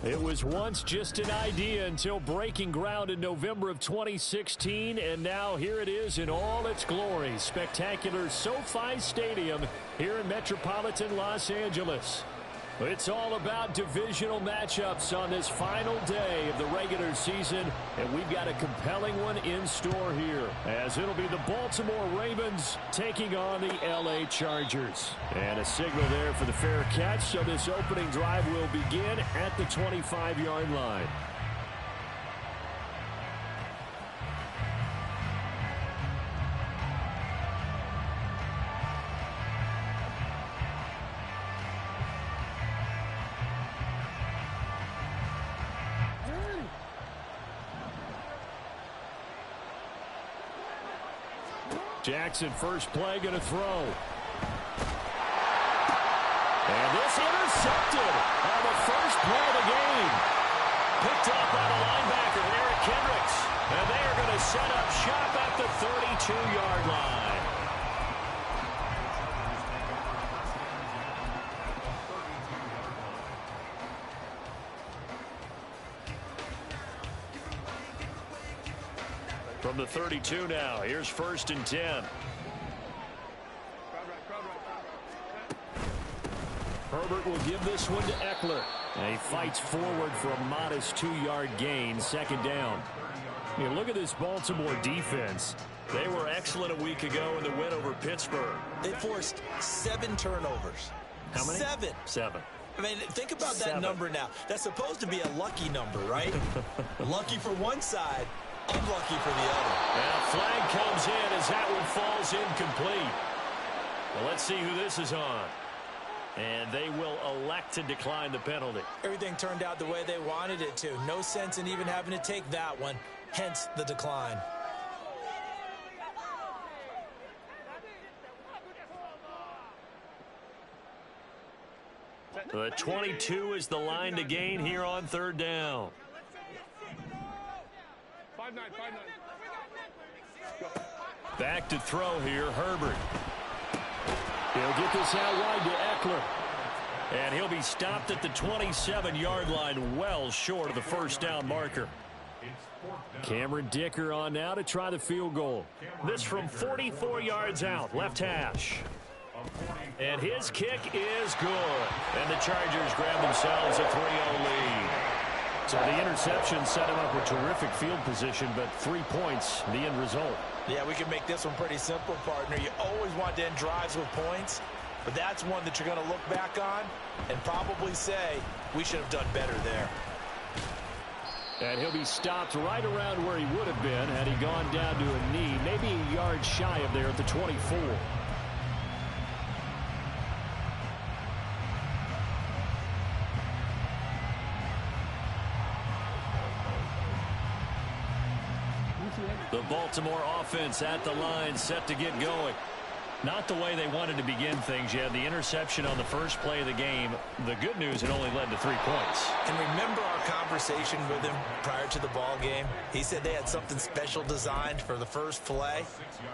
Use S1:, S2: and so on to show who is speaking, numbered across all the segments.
S1: It was once just an idea until breaking ground in November of 2016, and now here it is in all its glory. Spectacular SoFi Stadium here in metropolitan Los Angeles. It's all about divisional matchups on this final day of the regular season, and we've got a compelling one in store here, as it'll be the Baltimore Ravens taking on the LA Chargers. And a signal there for the fair catch, so this opening drive will begin at the 25-yard line. Jackson, first play, going to throw. And this intercepted on the first play of the game. Picked up by the linebacker, Eric Kendricks. And they are going to set up shop at the 32-yard line. From the 32 now, here's 1st and 10. Herbert will give this one to Eckler. And he fights forward for a modest 2-yard gain, 2nd down. Look at this Baltimore defense. They were excellent a week ago in the win over Pittsburgh.
S2: They forced 7 turnovers.
S1: How many?
S2: 7.
S1: 7.
S2: I mean, think about that number now. That's supposed to be a lucky number, right? Lucky for one side, unlucky for the other.
S1: And a flag comes in as that one falls incomplete. Well, let's see who this is on. And they will elect to decline the penalty.
S2: Everything turned out the way they wanted it to. No sense in even having to take that one, hence the decline.
S1: The 22 is the line to gain here on 3rd down.
S3: 5-9.
S1: Back to throw here, Herbert. He'll get this out wide to Eckler. And he'll be stopped at the 27-yard line, well short of the 1st down marker. Cameron Dicker on now to try the field goal. This from 44 yards out, left hash. And his kick is good. And the Chargers grab themselves a 3-0 lead. So the interception set him up with terrific field position, but 3 points, the end result.
S2: Yeah, we can make this one pretty simple, partner. You always want to end drives with points, but that's one that you're going to look back on and probably say, we should have done better there.
S1: And he'll be stopped right around where he would have been had he gone down to a knee, maybe a yard shy of there at the 24. The Baltimore offense at the line, set to get going. Not the way they wanted to begin things. You had the interception on the first play of the game. The good news, it only led to 3 points.
S2: And remember our conversation with him prior to the ball game? He said they had something special designed for the first play.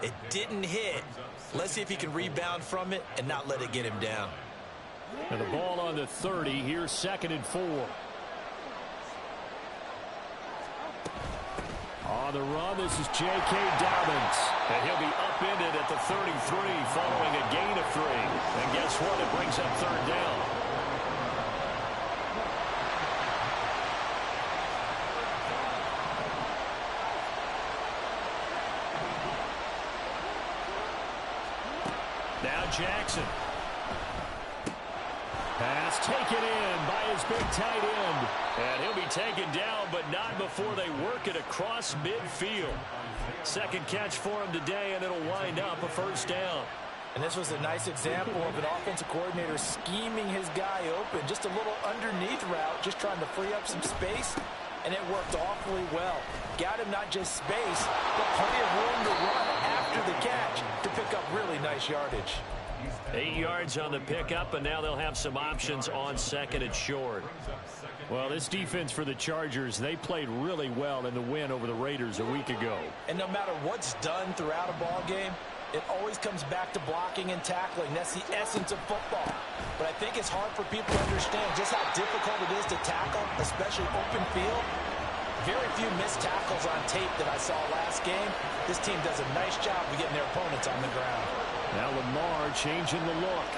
S2: It didn't hit. Let's see if he can rebound from it and not let it get him down.
S1: And the ball on the 30. Here's 2nd and 4. On the run, this is J.K. Dobbins. And he'll be upended at the 33 following a gain of 3. And guess what? It brings up 3rd down. Now Jackson. Pass taken in by his big tight end. And he'll be taken down, but not before they work it across midfield. 2nd catch for him today, and it'll wind up a 1st down.
S2: And this was a nice example of an offensive coordinator scheming his guy open. Just a little underneath route, just trying to free up some space, and it worked awfully well. Got him not just space, but plenty of room to run after the catch to pick up really nice yardage.
S1: 8 yards on the pickup, and now they'll have some options on 2nd and short. Well, this defense for the Chargers, they played really well in the win over the Raiders a week ago.
S2: And no matter what's done throughout a ball game, It always comes back to blocking and tackling. That's the essence of football. But I think it's hard for people to understand just how difficult it is to tackle, especially open field. Very few missed tackles on tape that I saw last game. This team does a nice job of getting their opponents on the ground.
S1: Now Lamar changing the look.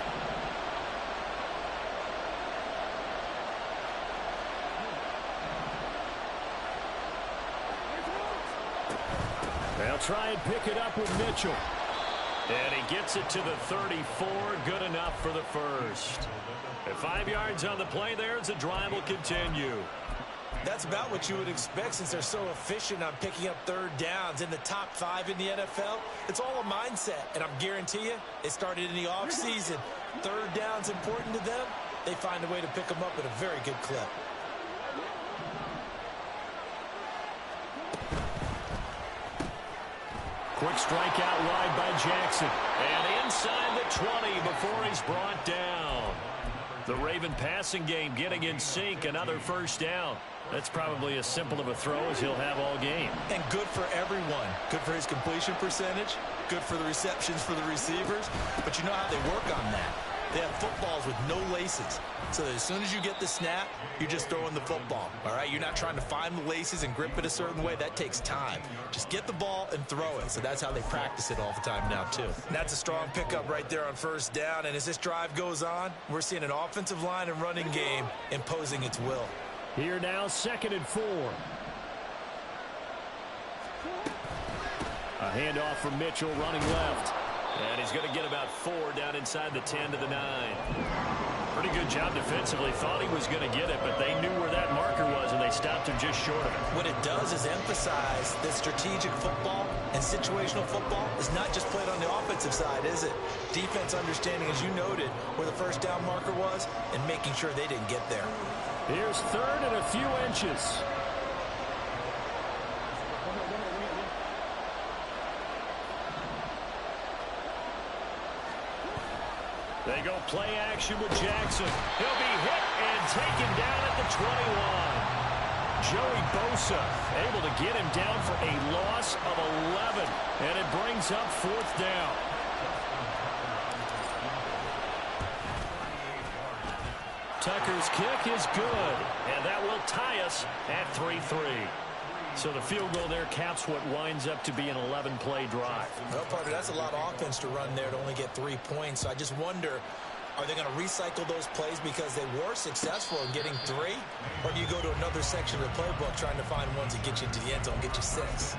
S1: They'll try and pick it up with Mitchell. And he gets it to the 34. Good enough for the first. At 5 yards on the play there, the drive will continue.
S2: That's about what you would expect since they're so efficient on picking up third downs. In the top 5 in the NFL, it's all a mindset. And I'm guarantee you, it started in the offseason. Third down's important to them. They find a way to pick them up at a very good clip.
S1: Quick strike out wide by Jackson. And inside the 20 before he's brought down. The Raven passing game getting in sync. Another first down. That's probably as simple of a throw as he'll have all game.
S2: And good for everyone. Good for his completion percentage. Good for the receptions for the receivers. But you know how they work on that. They have footballs with no laces. So that as soon as you get the snap, you're just throwing the football. All right? You're not trying to find the laces and grip it a certain way. That takes time. Just get the ball and throw it. So that's how they practice it all the time now, too. And that's a strong pickup right there on first down. And as this drive goes on, we're seeing an offensive line and running game imposing its will.
S1: Here now, 2nd and 4. A handoff from Mitchell running left. And he's going to get about 4 down inside the 10 to the 9. Pretty good job defensively. Thought he was going to get it, but they knew where that marker was, and they stopped him just short of it.
S2: What it does is emphasize that strategic football and situational football is not just played on the offensive side, is it? Defense understanding, as you noted, where the first down marker was and making sure they didn't get there.
S1: Here's 3rd and a few inches. They go play action with Jackson. He'll be hit and taken down at the 21. Joey Bosa able to get him down for a loss of 11. And it brings up 4th down. Tucker's kick is good. And that will tie us at 3-3. So the field goal there caps what winds up to be an 11-play drive.
S2: Well, partner, that's a lot of offense to run there to only get 3 points. So I just wonder, are they going to recycle those plays because they were successful in getting 3? Or do you go to another section of the playbook trying to find ones that get you into the end zone, get you 6?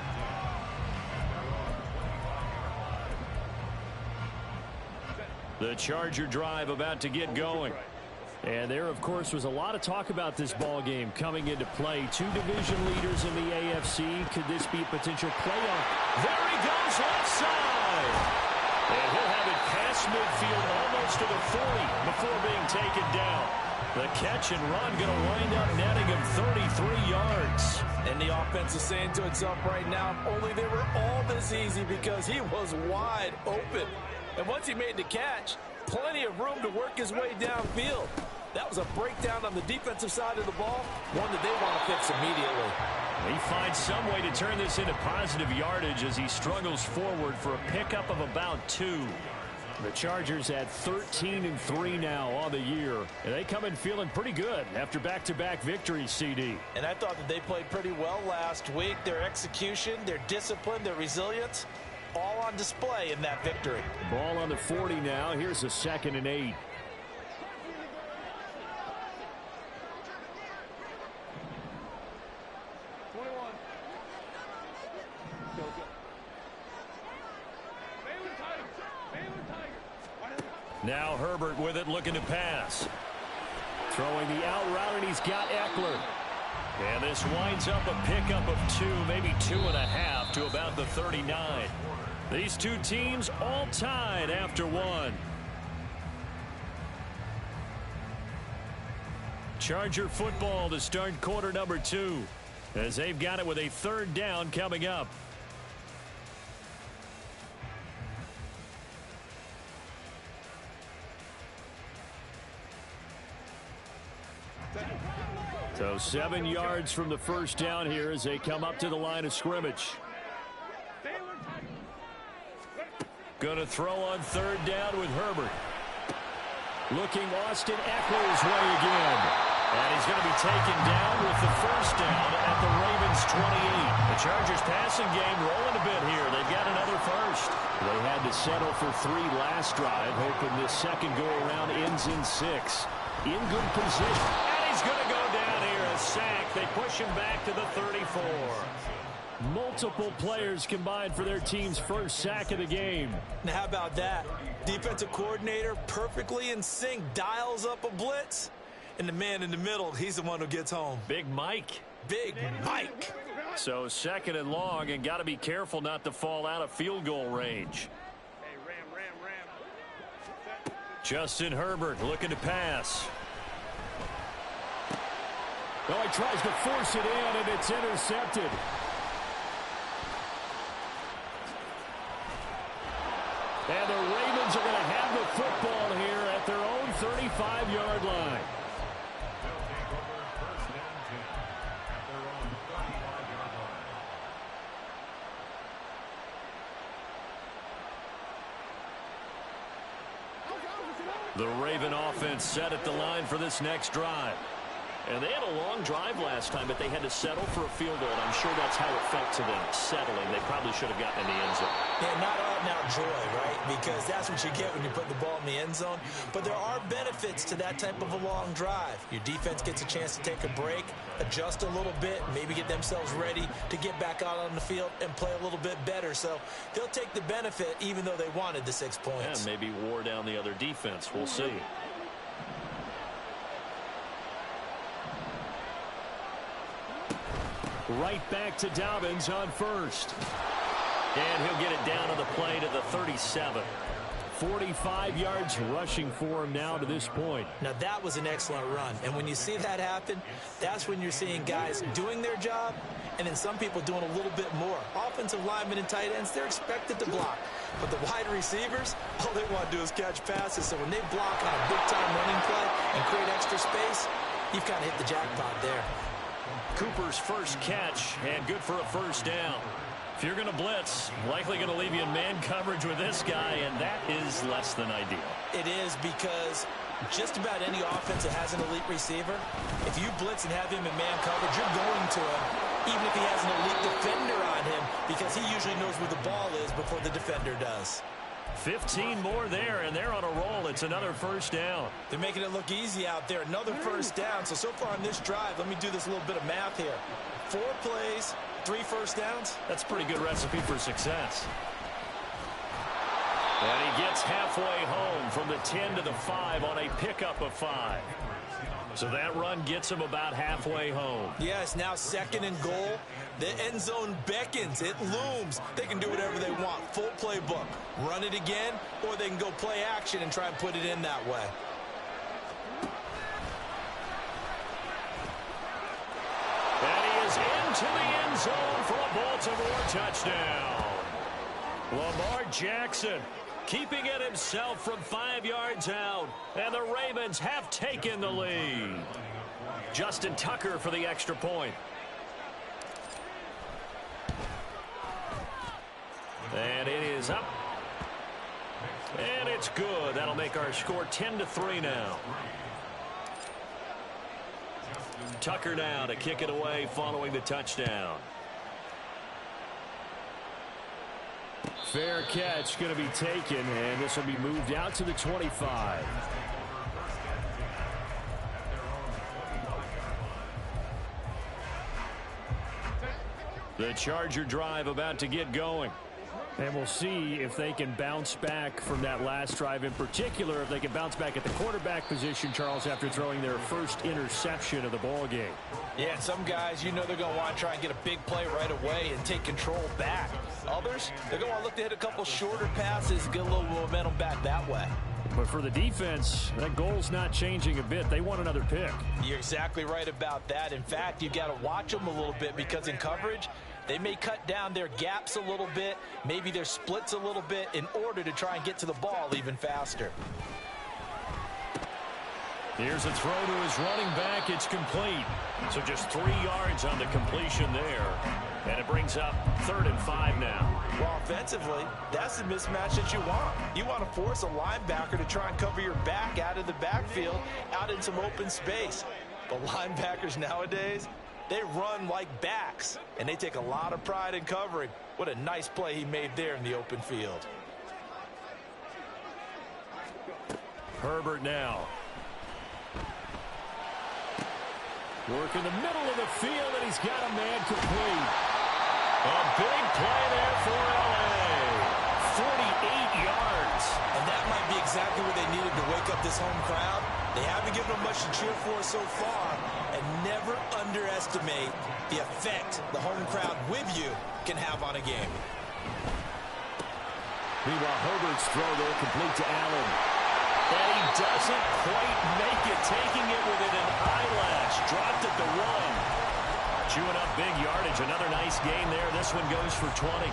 S1: The Charger drive about to get going. And there, of course, was a lot of talk about this ball game coming into play. 2 division leaders in the AFC. Could this be a potential playoff? There he goes left side. And he'll have it past midfield almost to the 40 before being taken down. The catch and run going to wind up netting him 33 yards.
S2: And the offense is saying to itself right now, only they were all this easy because he was wide open. And once he made the catch, plenty of room to work his way downfield. That was a breakdown on the defensive side of the ball, one that they want to fix immediately.
S1: He finds some way to turn this into positive yardage as he struggles forward for a pickup of about 2. The Chargers at 13-3 now on the year. And they come in feeling pretty good after back-to-back victories, CD.
S2: And I thought that they played pretty well last week. Their execution, their discipline, their resilience, all on display in that victory.
S1: Ball on the 40 now. Here's a 2nd and 8. Now Herbert with it, looking to pass. Throwing the out route, and he's got Eckler. And this winds up a pickup of 2, maybe 2.5 to about the 39. These 2 teams all tied after 1. Charger football to start quarter number 2 as they've got it with a 3rd down coming up. So 7 yards from the first down here as they come up to the line of scrimmage. Going to throw on third down with Herbert. Looking Austin Eckler's way again. And he's going to be taken down with the first down at the Ravens 28. The Chargers passing game rolling a bit here. They've got another first. They had to settle for 3 last drive, hoping this second go-around ends in 6. In good position. And he's going to go down here, a sack. They push him back to the 34. Multiple players combined for their team's first sack of the game.
S2: Now, how about that? Defensive coordinator perfectly in sync, dials up a blitz. And the man in the middle, he's the one who gets home.
S1: Big Mike.
S2: Big Mike.
S1: So second and long, and got to be careful not to fall out of field goal range. Justin Herbert looking to pass. Oh, he tries to force it in, and it's intercepted. And the Ravens are going to have the football here at their own 35-yard line. The Raven offense set at the line for this next drive. And they had a long drive last time, but they had to settle for a field goal. And I'm sure that's how it felt to them, settling. They probably should have gotten in the end zone.
S2: Yeah, not out-and-out joy, right? Because that's what you get when you put the ball in the end zone. But there are benefits to that type of a long drive. Your defense gets a chance to take a break, adjust a little bit, maybe get themselves ready to get back out on the field and play a little bit better. So they'll take the benefit even though they wanted the 6 points.
S1: Yeah, maybe wore down the other defense. We'll see. Right back to Dobbins on first. And he'll get it down on the play to the 37. 45 yards rushing for him now to this point.
S2: Now that was an excellent run. And when you see that happen, that's when you're seeing guys doing their job and then some people doing a little bit more. Offensive linemen and tight ends, they're expected to block. But the wide receivers, all they want to do is catch passes. So when they block on a big-time running play and create extra space, you've kind of hit the jackpot there.
S1: Cooper's first catch, and good for a first down. If you're going to blitz, likely going to leave you in man coverage with this guy, and that is less than ideal.
S2: It is because just about any offense that has an elite receiver, if you blitz and have him in man coverage, you're going to him, even if he has an elite defender on him, because he usually knows where the ball is before the defender does.
S1: 15 more there, and they're on a roll. It's another first down.
S2: They're making it look easy out there. Another first down. So far on this drive, let me do this little bit of math here. 4 plays, 3 first downs.
S1: That's a pretty good recipe for success. And he gets halfway home from the 10 to the 5 on a pickup of 5. So that run gets him about halfway home.
S2: Yes, now second and goal. The end zone beckons. It looms. They can do whatever they want. Full playbook. Run it again, or they can go play action and try and put it in that way.
S1: And he is into the end zone for a Baltimore touchdown. Lamar Jackson keeping it himself from 5 yards out. And the Ravens have taken the lead. Justin Tucker for the extra point. And it is up. And it's good. That'll make our score 10-3 now. Tucker now to kick it away following the touchdown. Fair catch going to be taken, and this will be moved out to the 25. The Charger drive about to get going. And we'll see if they can bounce back from that last drive in particular, if they can bounce back at the quarterback position, Charles, after throwing their first interception of the ball game.
S2: Yeah, and some guys, you know they're going to want to try and get a big play right away and take control back. Others, they're going to want to look to hit a couple shorter passes and get a little momentum back that way.
S1: But for the defense, that goal's not changing a bit. They want another pick.
S2: You're exactly right about that. In fact, you've got to watch them a little bit because in coverage, they may cut down their gaps a little bit, maybe their splits a little bit in order to try and get to the ball even faster.
S1: Here's a throw to his running back. It's complete. So just 3 yards on the completion there. And it brings up 3rd and 5 now.
S2: Well, offensively, that's the mismatch that you want. You want to force a linebacker to try and cover your back out of the backfield, out in some open space. But linebackers nowadays, they run like backs, and they take a lot of pride in covering. What a nice play he made there in the open field.
S1: Herbert now. Work in the middle of the field, and he's got a man complete. A big play there for L.A. 48 yards.
S2: And that might be exactly what they needed to wake up this home crowd. They haven't given them much to cheer for so far. And never underestimate the effect the home crowd with you can have on a game.
S1: Meanwhile, Herbert's throw there complete to Allen. And he doesn't quite make it, taking it within an eyelash. Dropped at the 1. Chewing up big yardage. Another nice gain there. This one goes for 20.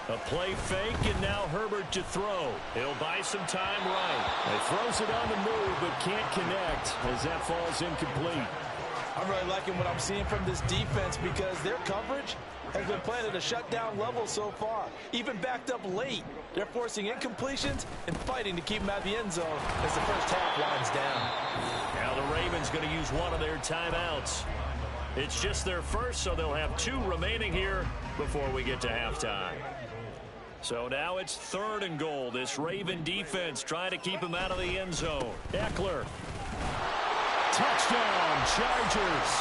S1: A play fake, and now Herbert to throw. He'll buy some time right. He throws it on the move, but can't connect as that falls incomplete.
S2: I'm really liking what I'm seeing from this defense because their coverage has been playing at a shutdown level so far. Even backed up late, they're forcing incompletions and fighting to keep them out of the end zone as the first half winds down.
S1: Now the Ravens going to use one of their timeouts. It's just their first, so they'll have 2 remaining here before we get to halftime. So now it's 3rd and goal. This Raven defense trying to keep him out of the end zone. Eckler. Touchdown, Chargers.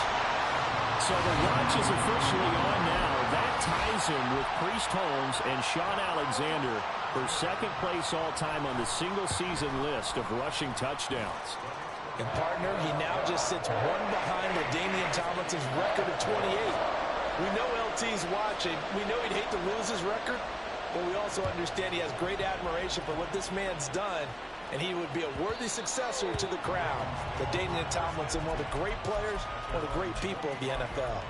S1: So the watch is officially on now. That ties him with Priest Holmes and Sean Alexander for 2nd place all-time on the single-season list of rushing touchdowns.
S2: And, partner, he now just sits 1 behind LaDainian Tomlinson's record of 28. We know LT's watching. We know he'd hate to lose his record. But we also understand he has great admiration for what this man's done, and he would be a worthy successor to the crown. LaDainian Tomlinson, one of the great players, one of the great people of the NFL.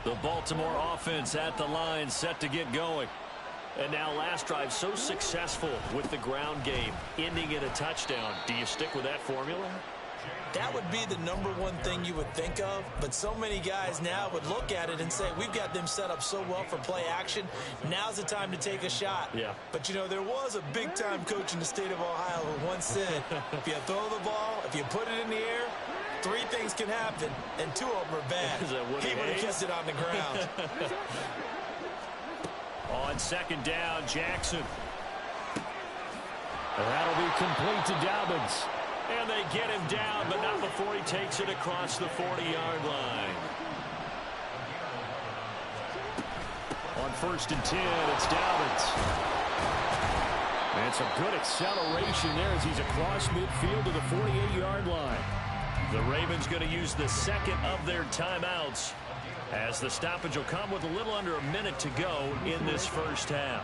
S1: The Baltimore offense at the line, set to get going. And now last drive so successful with the ground game, ending in a touchdown. Do you stick with that formula?
S2: That would be the #1 thing you would think of, but so many guys now would look at it and say, we've got them set up so well for play action. Now's the time to take a shot.
S1: Yeah.
S2: But, you know, there was a big-time coach in the state of Ohio who once said, if you throw the ball, if you put it in the air, 3 things can happen, and 2 of them are bad. He would have kept it on the ground.
S1: On 2nd down, Jackson. That'll be complete to Dobbins. And they get him down, but not before he takes it across the 40-yard line. On 1st and 10, it's Dobbins. And some good acceleration there as he's across midfield to the 48-yard line. The Ravens going to use the 2nd of their timeouts, as the stoppage will come with a little under a minute to go in this first half.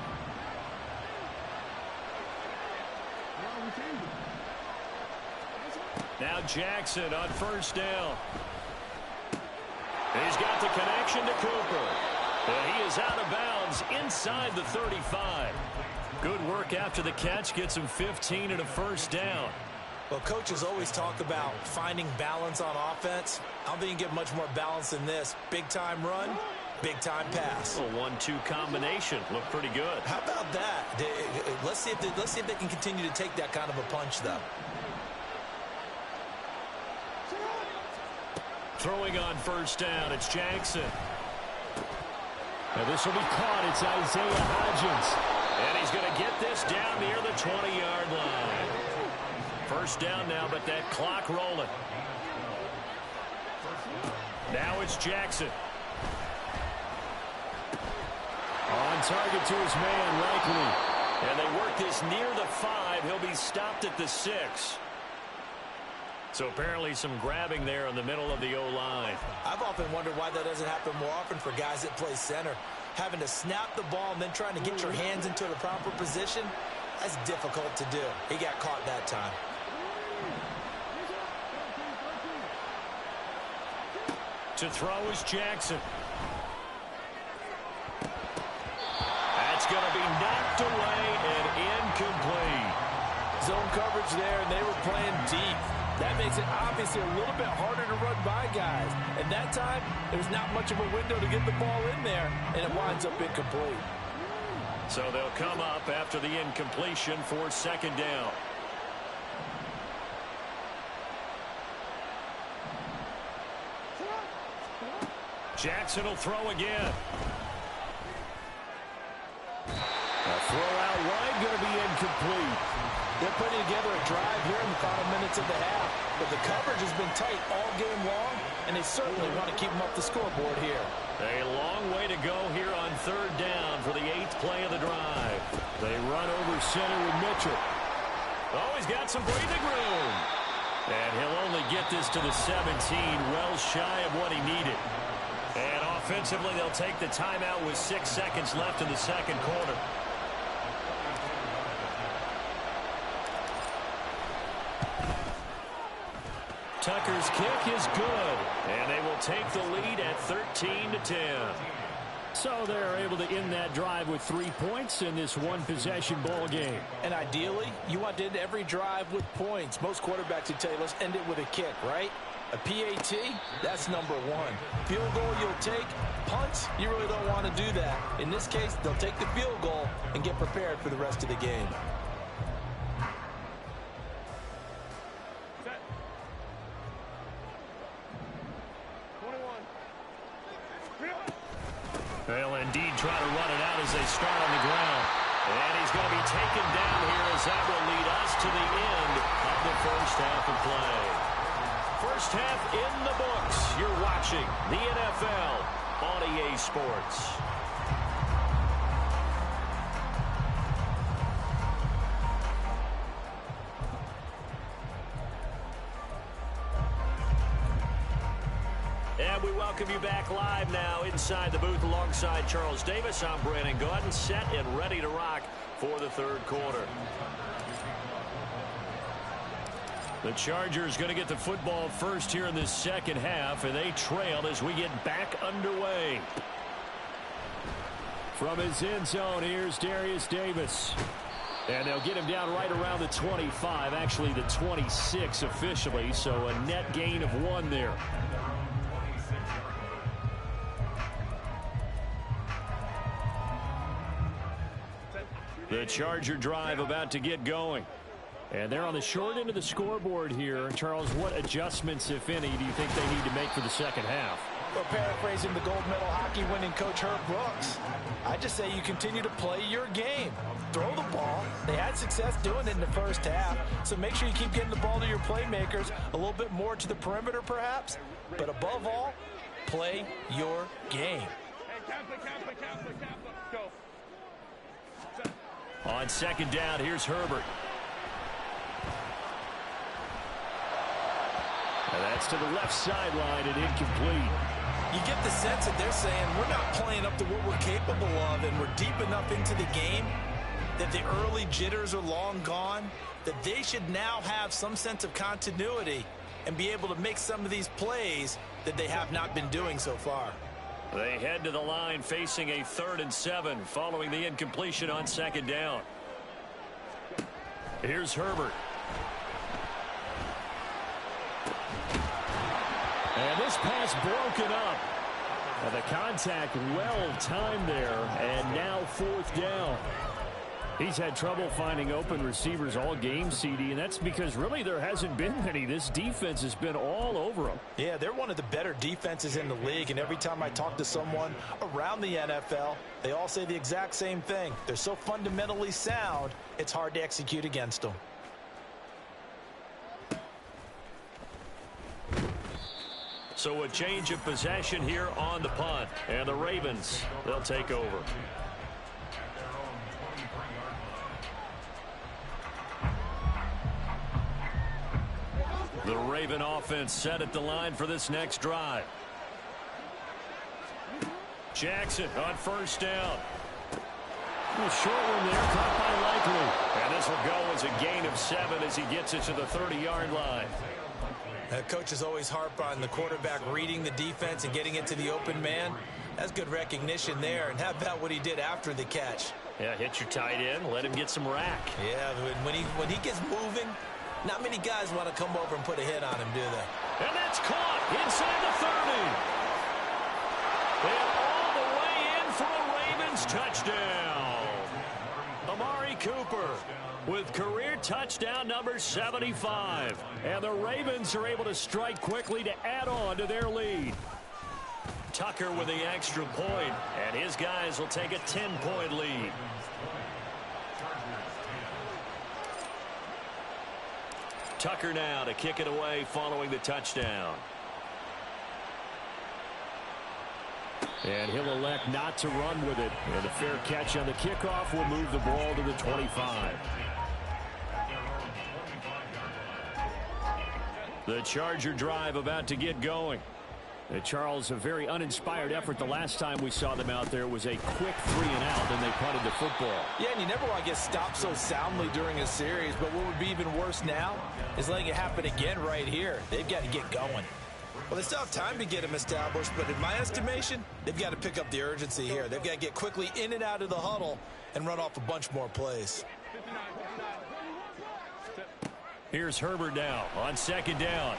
S1: Now Jackson on 1st down. He's got the connection to Cooper. And he is out of bounds inside the 35. Good work after the catch. Gets him 15 and a 1st down.
S2: Well, coaches always talk about finding balance on offense. I don't think you get much more balance than this. Big-time run, big-time pass.
S1: A 1-2 combination. Looked pretty good.
S2: How about that? Let's see if they can continue to take that kind of a punch, though.
S1: Throwing on 1st down, it's Jackson. Now this will be caught. It's Isaiah Hodgins. And he's going to get this down near the 20-yard line. 1st down now, but that clock rolling. Now it's Jackson. On target to his man, Likely. And they work this near the 5. He'll be stopped at the 6. So apparently some grabbing there in the middle of the O-line.
S2: I've often wondered why that doesn't happen more often for guys that play center. Having to snap the ball and then trying to get your hands into the proper position, that's difficult to do. He got caught that time.
S1: To throw is Jackson. That's going to be knocked away and incomplete.
S2: Zone coverage there, and they were playing deep. That makes it obviously a little bit harder to run by guys. And that time, there's not much of a window to get the ball in there, and it winds up incomplete.
S1: So they'll come up after the incompletion for second down. Jackson will throw again. A throw out wide, going to be incomplete.
S2: They're putting together a drive here in the final minutes of the half, but the coverage has been tight all game long, and they certainly want to keep them up the scoreboard here.
S1: A long way to go here on third down for the 8th play of the drive. They run over center with Mitchell. Oh, he's got some breathing room. And he'll only get this to the 17, well shy of what he needed. And offensively, they'll take the timeout with 6 seconds left in the second quarter. Tucker's kick is good, and they will take the lead at 13-10. So they're able to end that drive with 3 points in this one-possession ball game.
S2: And ideally, you want to end every drive with points. Most quarterbacks would tell you, let's end it with a kick, right? A PAT, that's number one. Field goal you'll take. Punts, you really don't want to do that. In this case, they'll take the field goal and get prepared for the rest of the game.
S1: They'll indeed try to run it out as they start on the ground. And he's going to be taken down here as that will lead us to the end of the first half of play. First half in the books. You're watching the NFL on EA Sports. And we welcome you back live now inside the booth alongside Charles Davis. I'm Brandon Gaudin, set and ready to rock for the third quarter. The Chargers going to get the football first here in this second half, and they trail as we get back underway. From his end zone, here's Darius Davis. And they'll get him down right around the 25, actually the 26 officially, so a net gain of 1 there. The Charger drive about to get going. And they're on the short end of the scoreboard here. Charles, what adjustments, if any, do you think they need to make for the second half?
S2: Well, paraphrasing the gold medal hockey winning coach Herb Brooks, I just say you continue to play your game. Throw the ball. They had success doing it in the first half, so make sure you keep getting the ball to your playmakers, a little bit more to the perimeter perhaps, but above all, play your game.
S3: Go.
S1: On second down, here's Herbert. And that's to the left sideline and incomplete.
S2: You get the sense that they're saying we're not playing up to what we're capable of, and we're deep enough into the game that the early jitters are long gone, that they should now have some sense of continuity and be able to make some of these plays that they have not been doing so far.
S1: They head to the line facing a 3rd and 7 following the incompletion on second down. Here's Herbert. And this pass broken up. And the contact well timed there, and now 4th down. He's had trouble finding open receivers all game, CD, and that's because really there hasn't been many. This defense has been all over them.
S2: Yeah, they're one of the better defenses in the league, and every time I talk to someone around the NFL, they all say the exact same thing. They're so fundamentally sound, it's hard to execute against them.
S1: So a change of possession here on the punt, and the Ravens, they'll take over. The The Raven offense set at the line for this next drive. Jackson on first down. A short one there, caught by Likely. And this will go as a gain of 7 as he gets it to the 30-yard line.
S2: Coaches always harp on the quarterback reading the defense and getting it to the open man. That's good recognition there. And how about what he did after the catch?
S1: Yeah, hit your tight end, let him get some rack.
S2: Yeah, when he gets moving, not many guys want to come over and put a hit on him, do they?
S1: And that's caught inside the 30. And all the way in for a Ravens touchdown. Amari Cooper with career touchdown number 75. And the Ravens are able to strike quickly to add on to their lead. Tucker with the extra point, and his guys will take a 10-point lead. Tucker now to kick it away following the touchdown. And he'll elect not to run with it. And a fair catch on the kickoff will move the ball to the 25. The Charger drive about to get going. Charles, a very uninspired effort the last time we saw them out there was a quick 3-and-out, and they punted the football.
S2: Yeah, and you never want to get stopped so soundly during a series, but what would be even worse now is letting it happen again right here. They've got to get going. Well, they still have time to get them established, but in my estimation, they've got to pick up the urgency here. They've got to get quickly in and out of the huddle and run off a bunch more plays.
S1: Here's Herbert now on second down.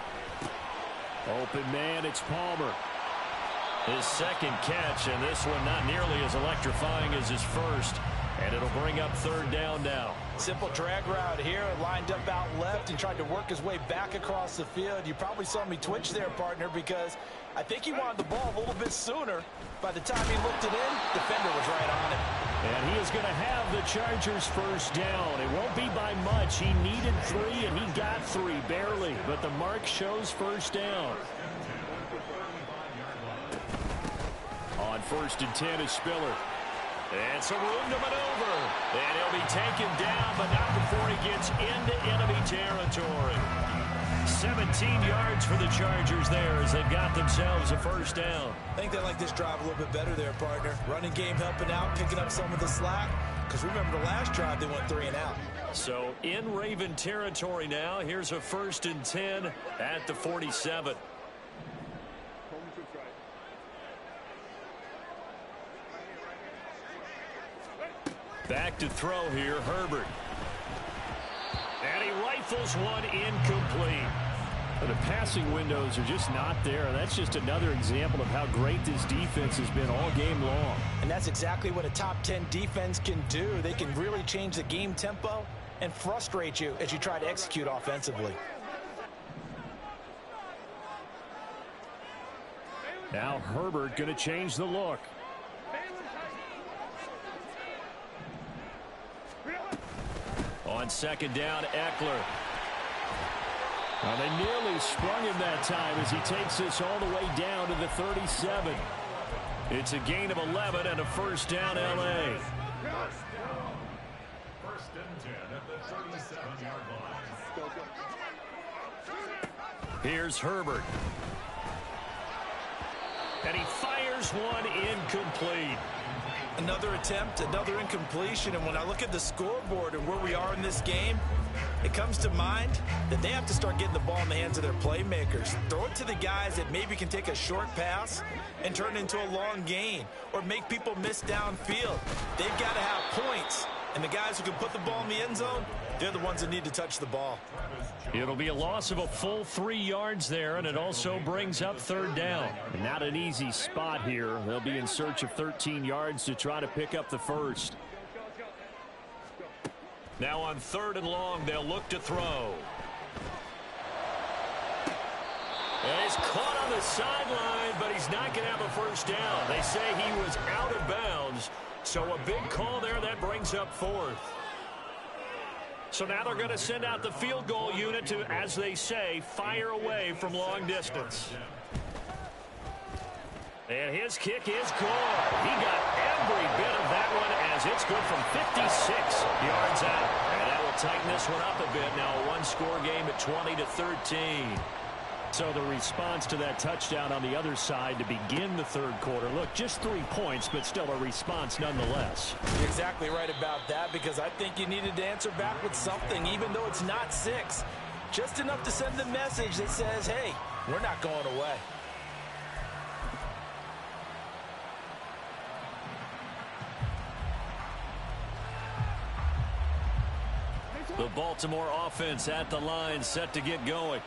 S1: Open man, it's Palmer. His second catch, and this one not nearly as electrifying as his first. And it'll bring up third down now.
S2: Simple drag route here, lined up out left and tried to work his way back across the field. You probably saw me twitch there, partner, because I think he wanted the ball a little bit sooner. By the time he looked it in, defender was right on it.
S1: And he is going to have the Chargers first down. It won't be by much. He needed 3, and he got 3, barely. But the mark shows first down. On 1st and 10 is Spiller. And some room to maneuver. And he'll be taken down, but not before he gets into enemy territory. 17 yards for the Chargers there as they've got themselves a first down.
S2: I think they like this drive a little bit better there, partner. Running game helping out, picking up some of the slack. Because remember the last drive, they went 3-and-out.
S1: So in Raven territory now, here's a 1st and 10 at the 47. Back to throw here, Herbert. And he rifles one incomplete. But the passing windows are just not there. That's just another example of how great this defense has been all game long.
S2: And that's exactly what a top 10 defense can do. They can really change the game tempo and frustrate you as you try to execute offensively.
S1: Now Herbert going to change the look. On second down, Eckler. Well, they nearly sprung him that time as he takes this all the way down to the 37. It's a gain of 11 and a first down, L.A.
S3: First and 10 at the 37-yard line.
S1: Here's Herbert. And he fires one incomplete.
S2: Another attempt, another incompletion, and when I look at the scoreboard and where we are in this game, it comes to mind that they have to start getting the ball in the hands of their playmakers. Throw it to the guys that maybe can take a short pass and turn it into a long gain or make people miss downfield. They've got to have points, and the guys who can put the ball in the end zone, they're the ones that need to touch the ball.
S1: It'll be a loss of a full 3 yards there, and it also brings up third down. Not an easy spot here. They'll be in search of 13 yards to try to pick up the first. Now on 3rd and long, they'll look to throw. And he's caught on the sideline, but he's not going to have a first down. They say he was out of bounds, so a big call there that brings up 4th. So now they're going to send out the field goal unit to, as they say, fire away from long distance. And his kick is good. He got every bit of that one as it's good from 56 yards out. And that will They'll tighten this one up a bit. Now a one-score game at 20-13. So the response to that touchdown on the other side to begin the third quarter. Look, just 3 points, but still a response nonetheless.
S2: You're exactly right about that, because I think you needed to answer back with something, even though it's not 6. Just enough to send the message that says, hey, we're not going away.
S1: The Baltimore offense at the line, set to get going.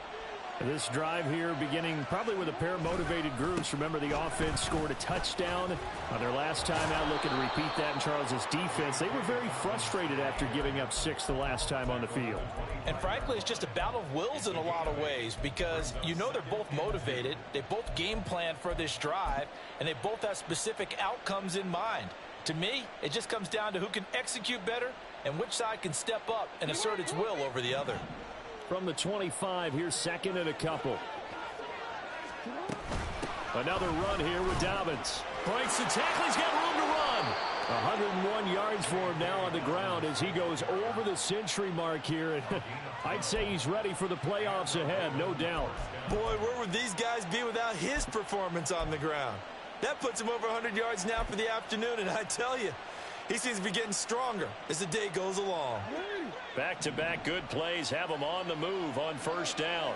S4: This drive here beginning probably with a pair of motivated groups. Remember, the offense scored a touchdown on their last time out, looking to repeat that in Charles' defense. They were very frustrated after giving up 6 the last time on the field.
S2: And frankly, it's just a battle of wills in a lot of ways, because you know they're both motivated, they both game plan for this drive, and they both have specific outcomes in mind. To me, it just comes down to who can execute better and which side can step up and assert its will over the other.
S4: From the 25, here's second and a couple.
S1: Another run here with Dobbins. Breaks the tackle. He's got room to run.
S4: 101 yards for him now on the ground as he goes over the century mark here. I'd say he's ready for the playoffs ahead, no doubt.
S2: Boy, where would these guys be without his performance on the ground? That puts him over 100 yards now for the afternoon, and I tell you, he seems to be getting stronger as the day goes along.
S1: Back-to-back good plays have him on the move on first down.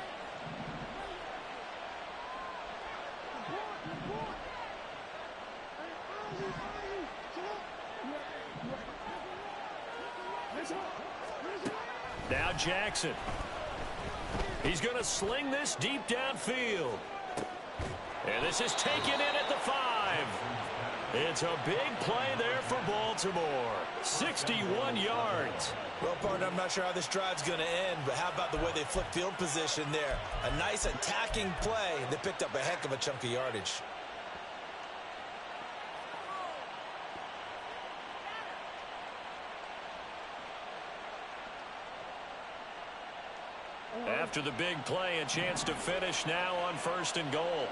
S1: Now Jackson. He's going to sling this deep downfield. And this is taken in at the 5. It's a big play there for Baltimore. 61 yards.
S2: Well, partner, I'm not sure how this drive's going to end, but how about the way they flip field position there? A nice attacking play. They picked up a heck of a chunk of yardage.
S1: After the big play, a chance to finish now on first and goal.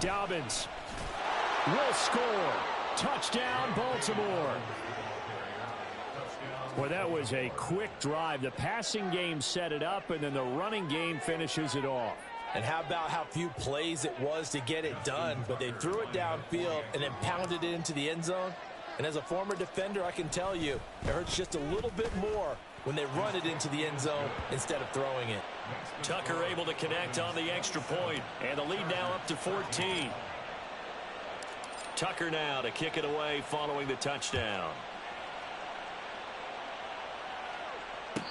S4: Dobbins will score. Touchdown, Baltimore. Well, that was a quick drive. The passing game set it up, and then the running game finishes it off.
S2: And how about how few plays it was to get it done, but they threw it downfield and then pounded it into the end zone. And as a former defender, I can tell you, it hurts just a little bit more when they run it into the end zone instead of throwing it.
S1: Tucker able to connect on the extra point, and the lead now up to 14. Tucker now to kick it away following the touchdown.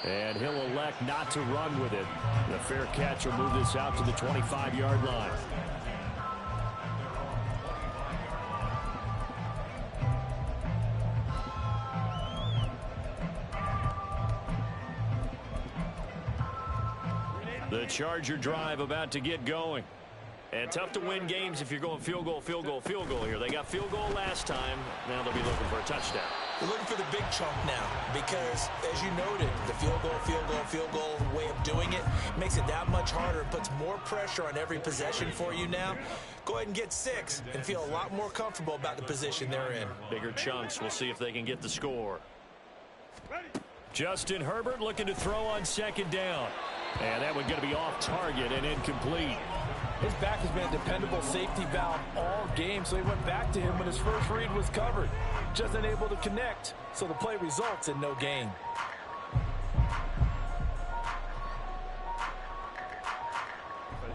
S4: And he'll elect not to run with it. The fair catch will move this out to the 25-yard line.
S1: The Charger drive about to get going. And tough to win games if you're going field goal, field goal, field goal here. They got field goal last time. Now they'll be looking for a touchdown.
S2: They're looking for the big chunk now because, as you noted, the field goal way of doing it makes it that much harder. It puts more pressure on every possession for you now. Go ahead and get 6 and feel a lot more comfortable about the position they're in.
S1: Bigger chunks. We'll see if they can get the score. Justin Herbert looking to throw on second down.
S4: And that one going to be off target and incomplete.
S2: His back has been a dependable safety valve all game, so he went back to him when his first read was covered. Just unable to connect, so the play results in no gain.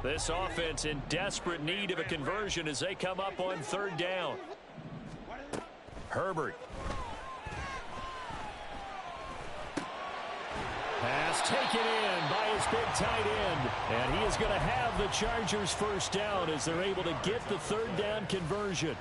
S1: This offense in desperate need of a conversion as they come up on third down. Herbert.
S4: Pass taken in by his big tight end. And he is going to have the Chargers first down as they're able to get the third down conversion.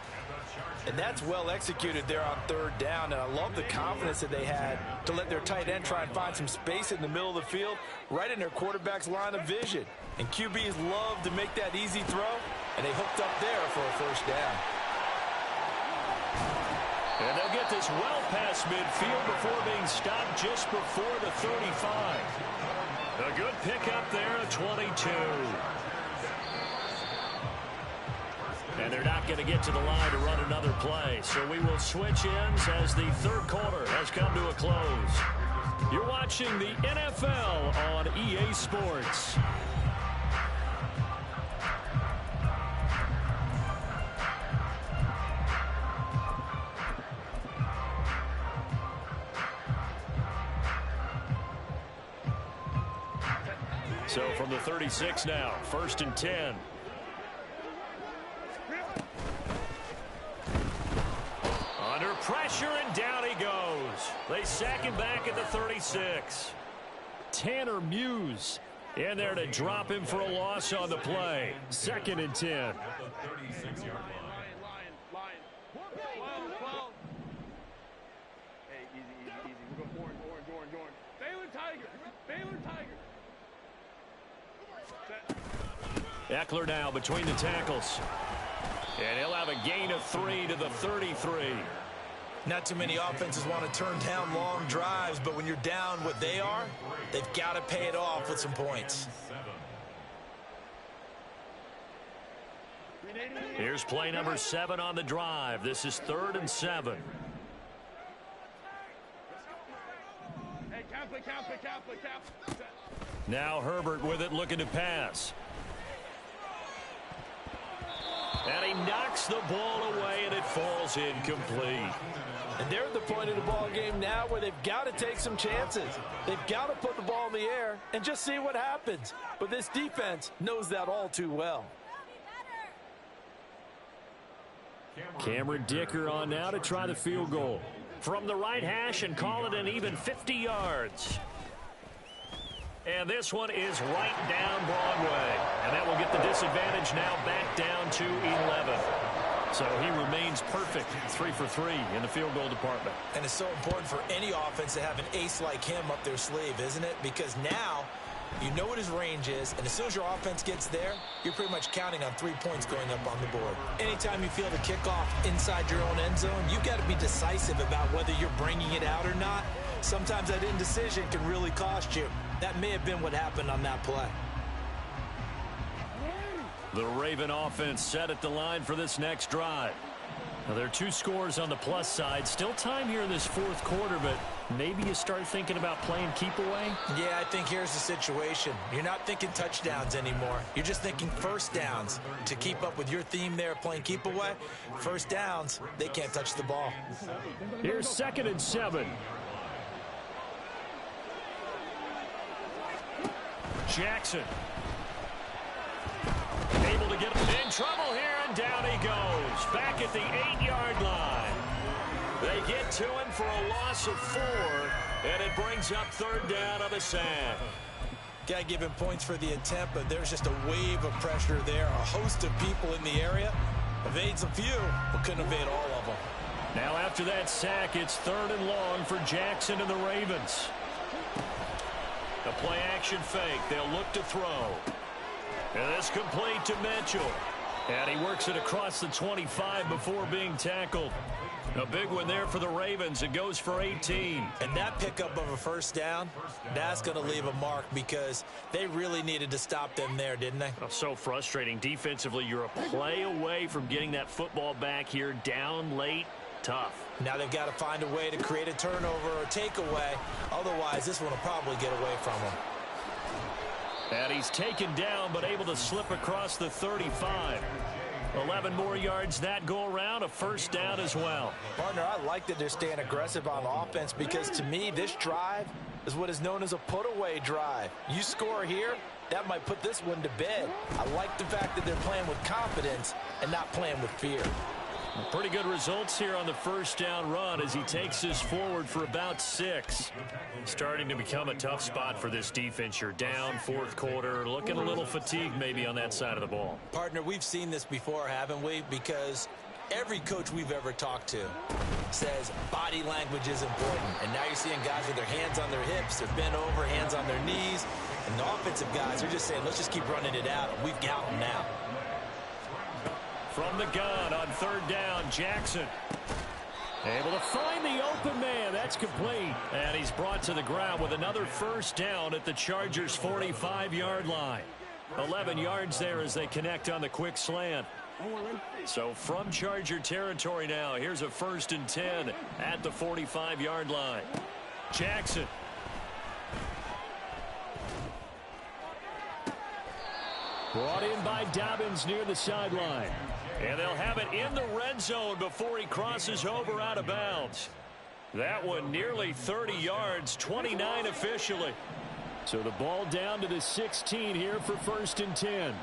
S2: And that's well executed there on third down. And I love the confidence that they had to let their tight end try and find some space in the middle of the field, right in their quarterback's line of vision. And QBs love to make that easy throw, and they hooked up there for a first down.
S1: And they'll get this well past midfield before being stopped just before the 35. A good pickup there at 22. And they're not going to get to the line to run another play. So we will switch ends as the third quarter has come to a close. You're watching the NFL on EA Sports. So from the 36 now, 1st and 10. Under pressure, and down he goes. They sack him back at the 36. Tanner Muse in there to drop him for a loss on the play. 2nd and 10.
S3: At the 36-yard line.
S5: Hey, easy. We're going orange. Baylor Tiger.
S1: Eckler now between the tackles. And he'll have a gain of 3 to the 33.
S2: Not too many offenses want to turn down long drives, but when you're down what they are, they've got to pay it off with some points.
S1: Here's play number 7 on the drive. This is 3rd and 7.
S5: Hey, cap.
S1: Now Herbert with it, looking to pass. And he knocks the ball away, and it falls incomplete.
S2: And they're at the point of the ball game now where they've got to take some chances. They've got to put the ball in the air and just see what happens. But this defense knows that all too well.
S1: Cameron Dicker on now to try the field goal. From the right hash and call it an even 50 yards. And this one is right down Broadway. And that will get the disadvantage now back down to 11. So he remains perfect, 3 for 3 in the field goal department.
S2: And it's so important for any offense to have an ace like him up their sleeve, isn't it? Because now you know what his range is, and as soon as your offense gets there, you're pretty much counting on 3 points going up on the board. Anytime you feel the kickoff inside your own end zone, you've got to be decisive about whether you're bringing it out or not. Sometimes that indecision can really cost you. That may have been what happened on that play.
S1: The Raven offense set at the line for this next drive. Now, there are 2 scores on the plus side. Still time here in this 4th quarter, but maybe you start thinking about playing keep away?
S2: Yeah, I think here's the situation. You're not thinking touchdowns anymore. You're just thinking first downs. To keep up with your theme there, playing keep away, first downs, they can't touch the ball.
S1: Here's 2nd and 7. Jackson. Able to get in trouble here, and down he goes. Back at the 8-yard line. They get to him for a loss of 4, and it brings up 3rd down on the sack.
S2: Got to give him points for the attempt, but there's just a wave of pressure there. A host of people in the area. Evades a few, but couldn't evade all of them.
S1: Now after that sack, it's 3rd and long for Jackson and the Ravens. The play action fake. They'll look to throw. And this complete to Mitchell. And he works it across the 25 before being tackled. A big one there for the Ravens. It goes for 18.
S2: And that pickup of a first down, that's going to leave a mark because they really needed to stop them there, didn't they?
S1: Oh, so frustrating. Defensively, you're a play away from getting that football back here. Down late. Tough.
S2: Now they've got to find a way to create a turnover or takeaway. Otherwise, this one will probably get away from them.
S1: And he's taken down, but able to slip across the 35. 11 more yards that go around, a first down as well.
S2: Partner, I like that they're staying aggressive on offense because to me, this drive is what is known as a put-away drive. You score here, that might put this one to bed. I like the fact that they're playing with confidence and not playing with fear.
S1: Pretty good results here on the first down run as he takes this forward for about 6. Starting to become a tough spot for this defense. You're down 4th quarter, looking a little fatigued maybe on that side of the ball.
S2: Partner, we've seen this before, haven't we? Because every coach we've ever talked to says body language is important. And now you're seeing guys with their hands on their hips, they're bent over, hands on their knees. And the offensive guys are just saying, let's just keep running it out. We've got them now.
S1: From the gun on 3rd down, Jackson. Able to find the open man. That's complete. And he's brought to the ground with another first down at the Chargers' 45-yard line. 11 yards there as they connect on the quick slant. So from Charger territory now, here's a 1st and 10 at the 45-yard line. Jackson. Brought in by Dobbins near the sideline. And they'll have it in the red zone before he crosses over out of bounds. That one nearly 30 yards, 29 officially. So the ball down to the 16 here for 1st and 10.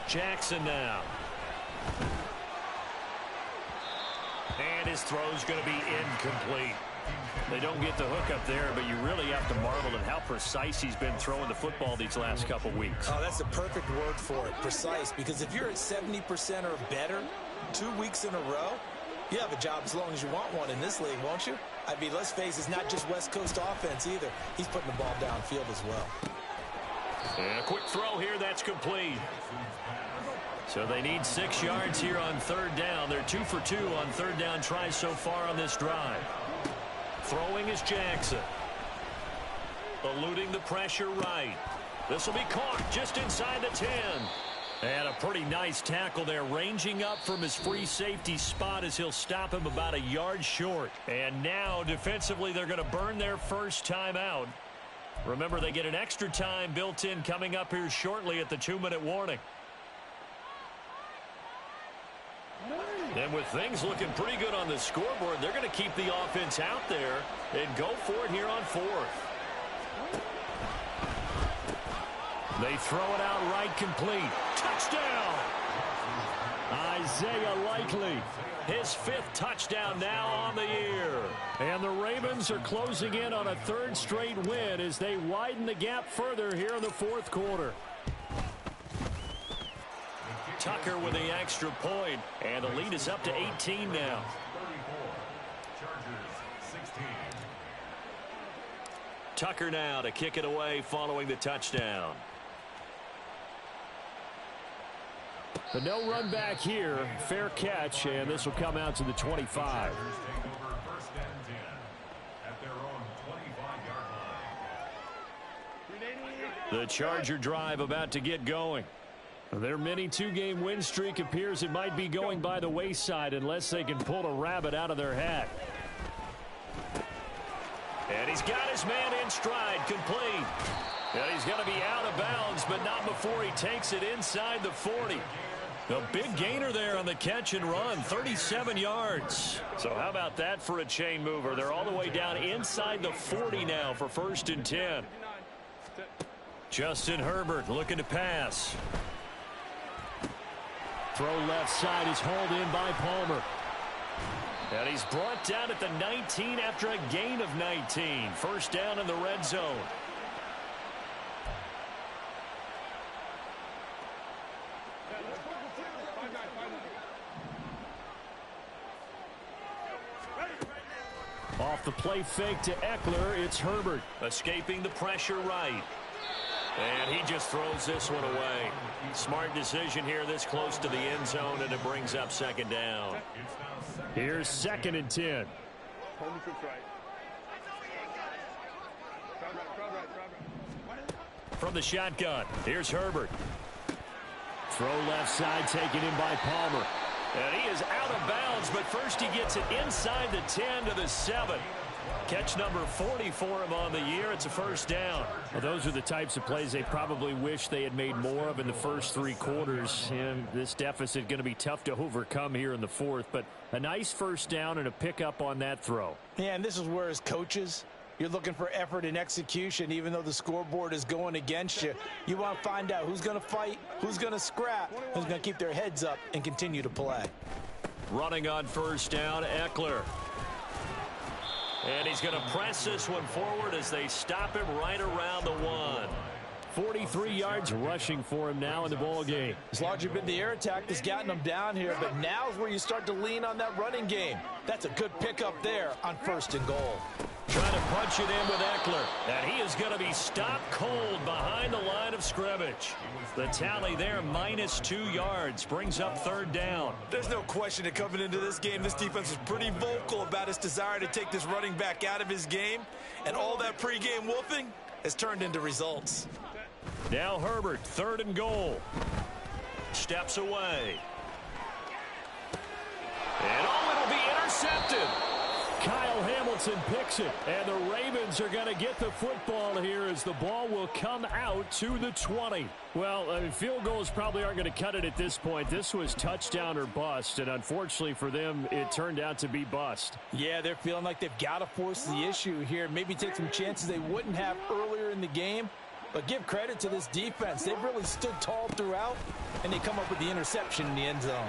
S1: Jackson now. And his throw's going to be incomplete. They don't get the hook up there, but you really have to marvel at how precise he's been throwing the football these last couple weeks.
S2: Oh, that's the perfect word for it, precise. Because if you're at 70% or better 2 weeks in a row, you have a job as long as you want one in this league, won't you? I mean, let's face it, it's not just West Coast offense either. He's putting the ball downfield as well.
S1: And a quick throw here, that's complete. So they need 6 yards here on 3rd down. They're 2 for 2 on 3rd down tries so far on this drive. Throwing is Jackson. Eluding the pressure right. This will be caught just inside the 10. And a pretty nice tackle there, ranging up from his free safety spot as he'll stop him about a yard short. And now defensively they're going to burn their first time out. Remember, they get an extra time built in coming up here shortly at the 2-minute warning. And with things looking pretty good on the scoreboard, they're going to keep the offense out there and go for it here on 4th. They throw it out right, complete. Touchdown! Isaiah Likely. His 5th touchdown now on the year. And the Ravens are closing in on a 3rd straight win as they widen the gap further here in the 4th quarter. Tucker with the extra point, and the lead is up to 18 now. Tucker now to kick it away following the touchdown. But no run back here. Fair catch, and this will come out to the 25. The Charger drive about to get going. Their mini 2-game win streak appears it might be going by the wayside unless they can pull a rabbit out of their hat. And he's got his man in stride, complete. And he's going to be out of bounds, but not before he takes it inside the 40. A big gainer there on the catch and run, 37 yards. So how about that for a chain mover? They're all the way down inside the 40 now for 1st and 10. Justin Herbert looking to pass. Throw left side is hauled in by Palmer. And he's brought down at the 19 after a gain of 19. 1st down in the red zone. Off the play fake to Eckler, it's Herbert. Escaping the pressure right. And he just throws this one away. Smart decision here this close to the end zone, and it brings up 2nd down. Here's 2nd and 10. From the shotgun, here's Herbert. Throw left side, taken in by Palmer. And he is out of bounds, but first he gets it inside the 10 to the 7. Catch number 40 for him on the year. It's a 1st down. Well, those are the types of plays they probably wish they had made more of in the first 3 quarters. And this deficit going to be tough to overcome here in the 4th. But a nice 1st down and a pickup on that throw.
S2: Yeah, and this is where as coaches, you're looking for effort and execution. Even though the scoreboard is going against you, you want to find out who's going to fight, who's going to scrap, who's going to keep their heads up and continue to play.
S1: Running on 1st down, Eckler. And he's going to press this one forward as they stop him right around the 1. 43 yards rushing for him now in the ball game.
S2: It's largely been the air attack that's gotten him down here, but now is where you start to lean on that running game. That's a good pickup there on 1st and goal.
S1: Trying to punch it in with Eckler. And he is going to be stopped cold behind the line of scrimmage. The tally there, -2 yards, brings up 3rd down.
S2: There's no question that coming into this game, this defense is pretty vocal about its desire to take this running back out of his game. And all that pregame wolfing, has turned into results.
S1: Now Herbert, 3rd and goal. Steps away. And it'll be intercepted. Kyle Hamilton picks it, and the Ravens are going to get the football here as the ball will come out to the 20. Well, field goals probably aren't going to cut it at this point. This was touchdown or bust, and unfortunately for them, it turned out to be bust.
S2: Yeah, they're feeling like they've got to force the issue here, maybe take some chances they wouldn't have earlier in the game. But give credit to this defense. They've really stood tall throughout, and they come up with the interception in the end zone.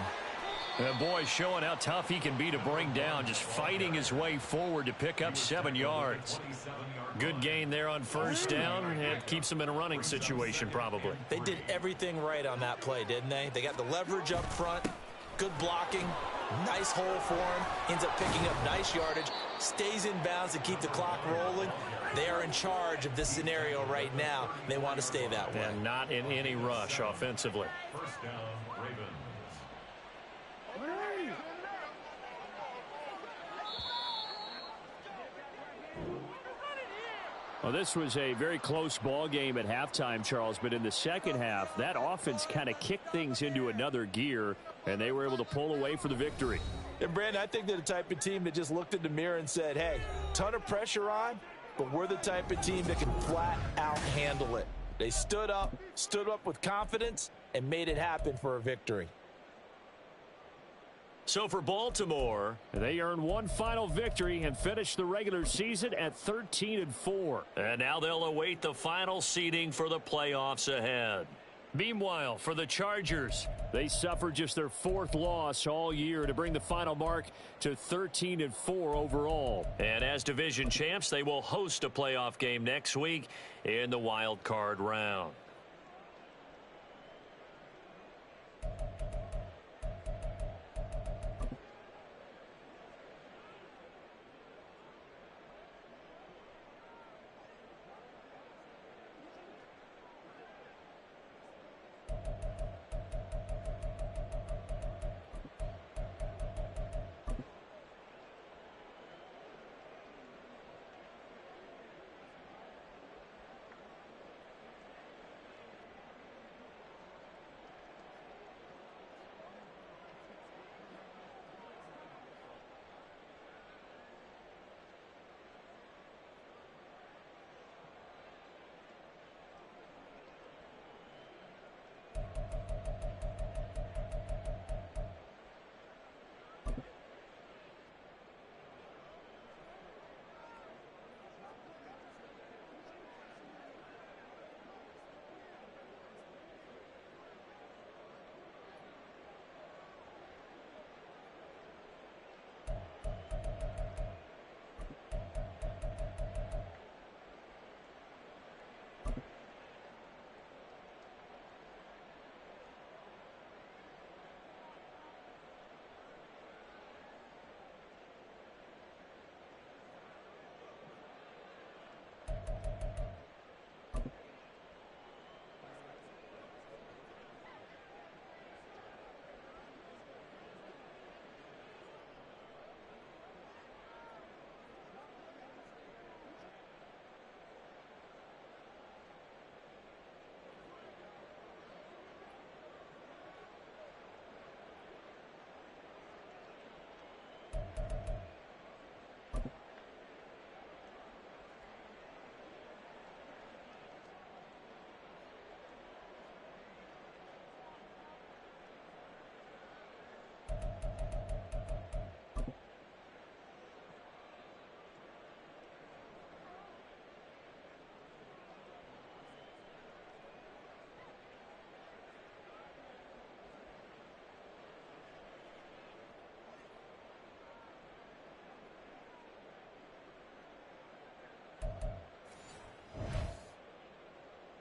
S1: And boy, showing how tough he can be to bring down, just fighting his way forward to pick up 7 yards. Good gain there on 1st down, and keeps him in a running situation probably.
S2: They did everything right on that play, didn't they? They got the leverage up front, good blocking, nice hole for him, ends up picking up nice yardage, stays in bounds to keep the clock rolling. They are in charge of this scenario right now. They want to stay that way.
S1: And not in any rush offensively.
S3: 1st down, Ravens.
S4: Well, this was a very close ball game at halftime, Charles, but in the second half, that offense kind of kicked things into another gear, and they were able to pull away for the victory.
S2: And, Brandon, I think they're the type of team that just looked in the mirror and said, hey, ton of pressure on, but we're the type of team that can flat out handle it. They stood up with confidence, and made it happen for a victory.
S1: So for Baltimore,
S4: they earned one final victory and finished the regular season at 13-4.
S1: And now they'll await the final seeding for the playoffs ahead. Meanwhile, for the Chargers,
S4: they suffered just their 4th loss all year to bring the final mark to 13-4 overall.
S1: And as division champs, they will host a playoff game next week in the wild card round.